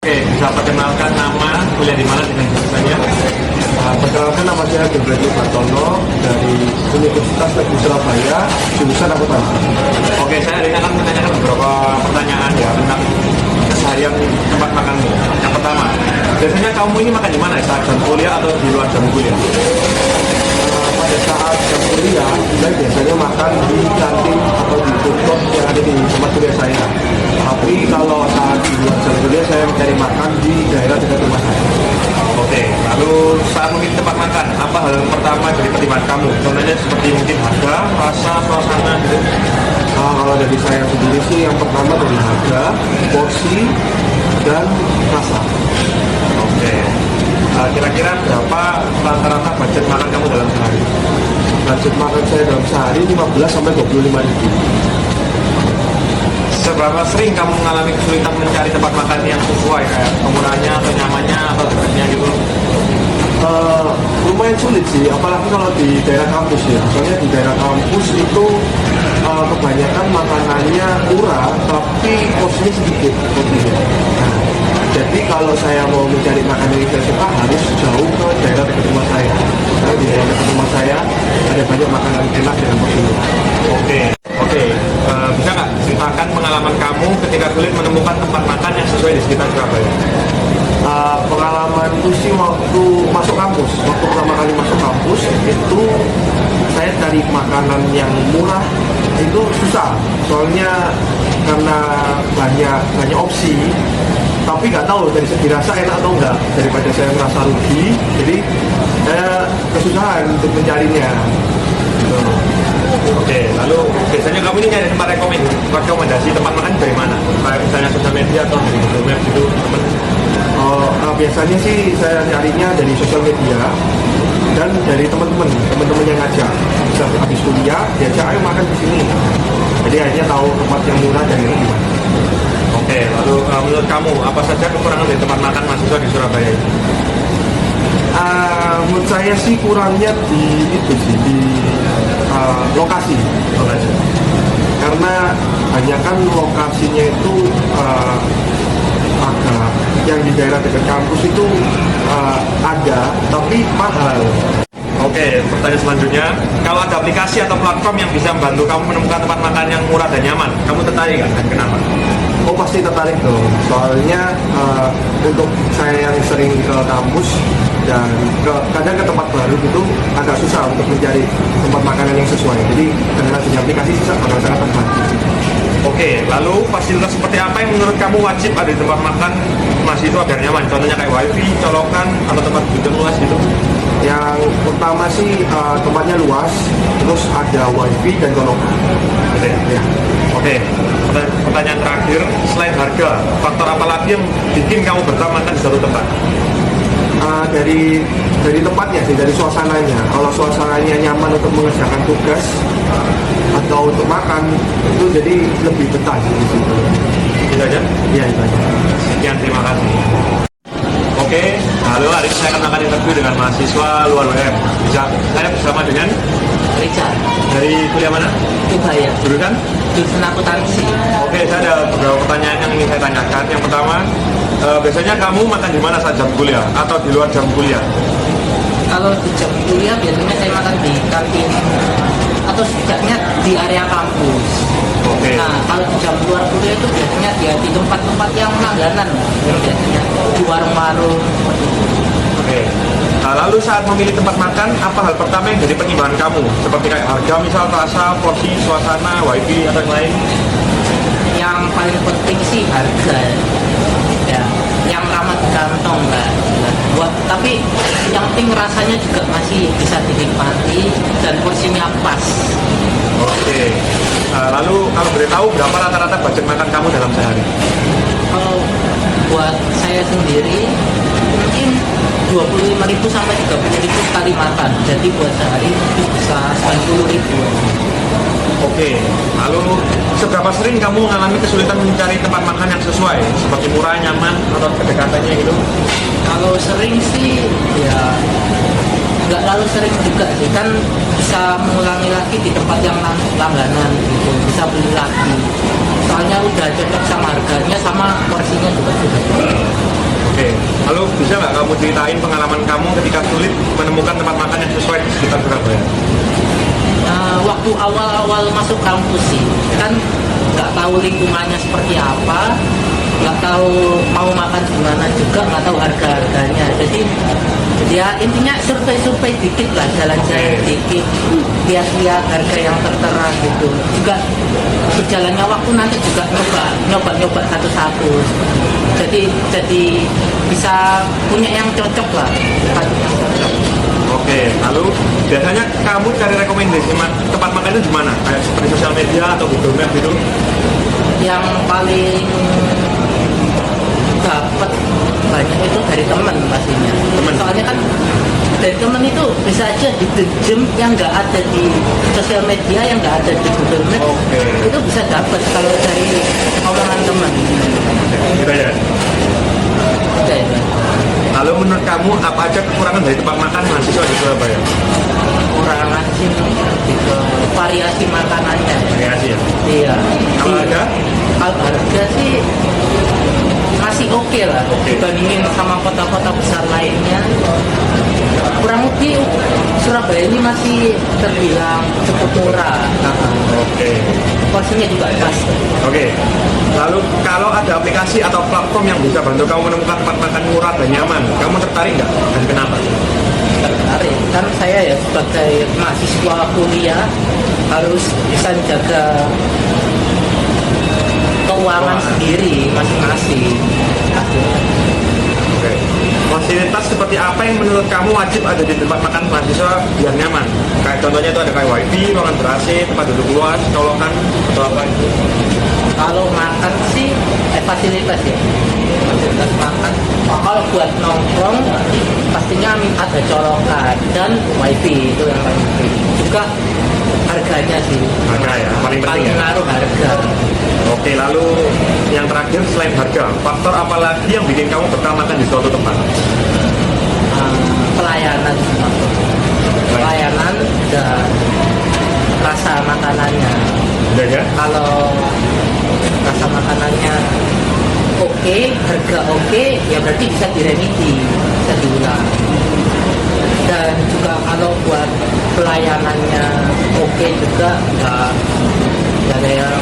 Oke, bisa perkenalkan nama, kuliah di mana dengan jurusannya? Perkenalkan, nama saya Gebredi Bartono dari Universitas Negeri Surabaya, jurusan akuntansi. Oke, saya hari ini akan menanyakan beberapa pertanyaan ya tentang keseharian tempat makan. Yang pertama, biasanya kamu ini makan di mana? Saat jam kuliah atau di luar jam kuliah? Pada saat jam kuliah, saya biasanya makan di kantin atau di food court yang ada di tempat kuliah saya. Tapi kalau saat di luar jam kuliah, saya mencari makan di daerah dekat rumah saya. Oke, lalu saat memilih tempat makan, apa hal yang pertama dari pertimbangan kamu? Contohnya seperti mungkin harga, rasa, suasana gitu. Kalau dari saya sendiri sih, yang pertama dari harga, porsi, dan rasa. Oke, kira-kira berapa rata-rata budget makan kamu dalam sehari? Budget makan saya dalam sehari 15 sampai 25 ribu. Seberapa sering kamu mengalami kesulitan mencari tempat makan yang sesuai kayak kemurahannya atau nyamannya atau dekatnya gitu? Lumayan sulit sih, apalagi kalau di daerah kampus ya. Soalnya di daerah kampus itu kebanyakan makanannya murah, tapi porsinya sedikit porsinya. Nah, jadi kalau saya mau mencari makanan yang saya suka harus jauh ke daerah dekat rumah saya. Karena di daerah dekat rumah saya ada banyak makanan enak dengan porsi murah. Oke, bisa nggak ceritakan pengalaman kamu ketika sulit menemukan tempat makan yang sesuai di sekitar Surabaya? Pengalamanku sih waktu masuk kampus, waktu pertama kali masuk kampus itu saya cari makanan yang murah itu susah, soalnya karena banyak opsi, tapi nggak tahu dari segi rasa enak atau enggak. Daripada saya merasa rugi, jadi saya kesusahan untuk mencarinya. Gitu. Oke, lalu biasanya kamu ini nyari tempat rekomendasi tempat makan dari mana? Kayak misalnya sosial media atau dari Google Maps gitu, teman? Biasanya sih saya nyarinya dari sosial media dan dari teman-teman yang ngajak. Bisa habis kuliah diajak ayo makan di sini. Jadi akhirnya tahu tempat yang murah dan ini gimana. Oke, lalu menurut kamu apa saja kekurangan dari tempat makan mahasiswa di Surabaya ini? Menurut saya sih kurangnya di itu sih di lokasi. Karena banyak kan lokasinya itu agak yang di daerah dekat kampus itu ada tapi mahal. Oke, pertanyaan selanjutnya, kalau ada aplikasi atau platform yang bisa membantu kamu menemukan tempat makan yang murah dan nyaman, kamu tertarik nggak dan kenapa? Oh pasti tertarik dong, soalnya untuk saya yang sering ke kampus dan kadang ke tempat baru itu agak susah untuk mencari tempat makanan yang sesuai. Jadi dengan adanya aplikasi sangat membantu. Oke, lalu fasilitas seperti apa yang menurut kamu wajib ada di tempat makan mahasiswa agar nyaman? Contohnya kayak wifi, colokan, atau tempat duduk luas gitu? Yang pertama sih tempatnya luas, terus ada wifi dan colokan. Oke. Ya. Oke, pertanyaan terakhir, selain harga, faktor apa lagi yang bikin kamu betah makan di suatu tempat? Dari tempatnya sih, dari suasananya. Kalau suasananya nyaman untuk mengerjakan tugas atau untuk makan, itu jadi lebih betah sih di situ. Itu aja? Iya, itu aja. Sekian, terima kasih. Oke, halo, hari ini saya akan melakukan interview dengan mahasiswa luar UM. Saya bersama dengan Richard, dari kuliah mana? Ubaya, Jurusan? jurusan akuntansi. Oke, saya ada beberapa pertanyaan yang ingin saya tanyakan. Yang pertama, biasanya kamu makan di mana saat jam kuliah atau di luar jam kuliah? Kalau di jam kuliah biasanya saya makan di kantin atau setidaknya di area kampus. Oke. Nah, kalau di jam luar kuliah itu biasanya dia di tempat-tempat yang langganan, biasanya di warung-warung. Oke. Nah, lalu saat memilih tempat makan, apa hal pertama yang jadi pertimbangan kamu? Seperti kayak harga, misal rasa, porsi, suasana, wifi, atau yang lain? Yang paling penting sih harga, ya, yang ramah di kantong lah. Tapi yang penting rasanya juga masih bisa dinikmati dan porsinya pas. Oke. Nah, lalu kalau boleh tahu berapa rata-rata budget makan kamu dalam sehari? Kalau buat saya sendiri mungkin 25.000 sampai 30.000 sekali makan. Jadi buat sehari itu bisa 90.000. Oke. Lalu seberapa sering kamu mengalami kesulitan mencari tempat makan yang sesuai, seperti murah, nyaman, atau kedekatannya gitu? Kalau sering sih ya nggak terlalu sering juga sih, kan bisa mengulangi lagi di tempat yang langganan gitu, bisa beli lagi. Soalnya udah cocok sama harganya sama porsinya juga sudah. Bisa nggak kamu ceritain pengalaman kamu ketika sulit menemukan tempat makan yang sesuai di sekitar Surabaya? Waktu awal-awal masuk kampus sih, kan nggak tahu lingkungannya seperti apa, nggak tahu mau makan di mana juga, nggak tahu harga-harganya. Jadi ya intinya survei-survei dikit lah, jalan-jalan dikit, lihat-lihat harga yang tertera gitu. Juga berjalannya waktu nanti juga nyoba satu-satu. Jadi bisa punya yang cocok lah. Oke, lalu biasanya kamu cari rekomendasi tempat makan itu di mana? Kayak seperti sosial media atau Google Maps gitu? Yang paling dapat banyak itu dari teman pastinya. Temen. Soalnya kan dari teman itu bisa aja didejem yang nggak ada di sosial media, yang nggak ada di Google Maps. Oke. Itu bisa dapat kalau dari omongan teman. Gitu ya. Oke. Lalu menurut kamu apa aja kekurangan dari tempat makan mahasiswa di Surabaya? Kurangan sih lebih ke variasi makanannya. Variasi ya. Iya. Kalau harga? Kalau harga sih masih oke lah Oke. dibandingin sama kota-kota besar lainnya. Kurang lebih Surabaya ini masih terbilang cukup murah. Oke. Porsinya juga pas. Oke. Lalu kalau ada aplikasi atau platform yang bisa bantu kamu menemukan tempat makan murah dan nyaman, kamu tertarik nggak? Dan kenapa? Tertarik. Kan saya ya sebagai mahasiswa kuliah harus bisa menjaga keuangan sendiri masing-masing. Oke. Fasilitas seperti apa yang menurut kamu wajib ada di tempat makan mahasiswa biar nyaman? Kayak contohnya itu ada kayak wifi, ruangan ber-AC, tempat duduk luas, colokan, atau apa itu? Kalau makan sih fasilitas ya, fasilitas makan. Kalau buat nongkrong pastinya ada colokan dan wifi, itu yang paling penting. Juga harganya sih. Harga ya, paling penting ya. ngaruh harga. Oke, lalu yang terakhir selain harga, faktor apa lagi yang bikin kamu betah makan di suatu tempat? Pelayanan sih, pelayanan dan rasa makanannya. Udah ya? Kalau rasa makanannya oke, harga oke, ya berarti bisa diremedi, bisa diulang. Dan juga kalau buat pelayanannya oke juga, nggak ada yang